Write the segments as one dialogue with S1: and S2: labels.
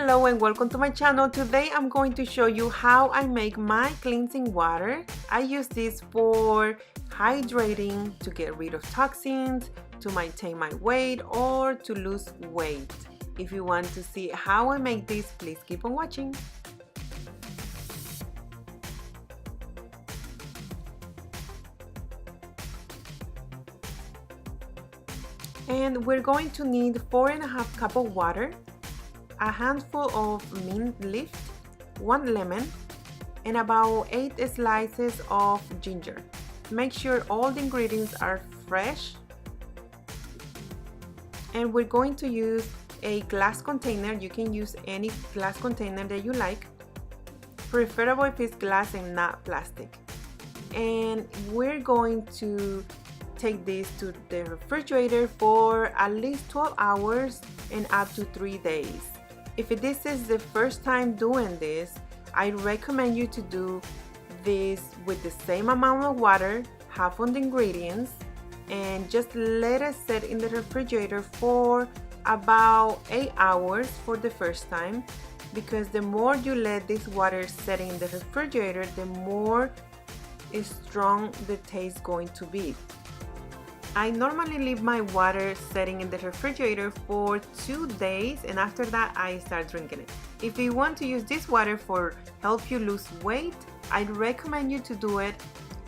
S1: Hello and welcome to my channel. Today I'm going to show you how I make my cleansing water. I use this for hydrating, to get rid of toxins, to maintain my weight, or to lose weight. If you want to see how I make this, please keep on watching. And we're going to need 4.5 cups of water, a handful of mint leaves, 1 lemon, and about 8 slices of ginger. Make sure all the ingredients are fresh. And we're going to use a glass container. You can use any glass container that you like, preferable if it's glass and not plastic. And we're going to take this to the refrigerator for at least 12 hours and up to 3 days. If this is the first time doing this, I recommend you to do this with the same amount of water, half on the ingredients, and just let it sit in the refrigerator for about 8 hours for the first time, because the more you let this water sit in the refrigerator, the more strong the taste is going to be. I normally leave my water setting in the refrigerator for 2 days, and after that I start drinking it. If you want to use this water for help you lose weight, I'd recommend you to do it.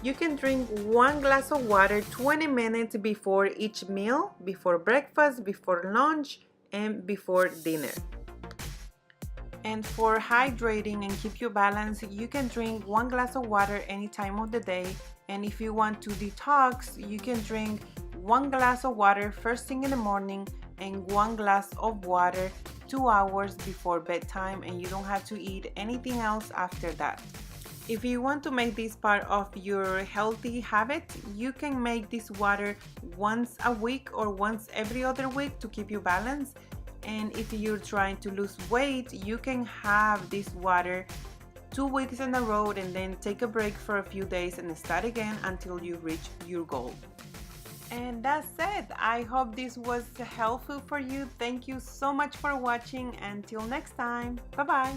S1: You can drink 1 glass of water 20 minutes before each meal, before breakfast, before lunch, and before dinner. And for hydrating and keep you balanced, you can drink 1 glass of water any time of the day. And if you want to detox, you can drink 1 glass of water first thing in the morning and 1 glass of water 2 hours before bedtime, and you don't have to eat anything else after that. If you want to make this part of your healthy habit, you can make this water once a week or once every other week to keep you balanced. And if you're trying to lose weight, you can have this water 2 weeks in a row and then take a break for a few days and start again until you reach your goal. And that's it. I hope this was helpful for you. Thank you so much for watching. Until next time. Bye bye.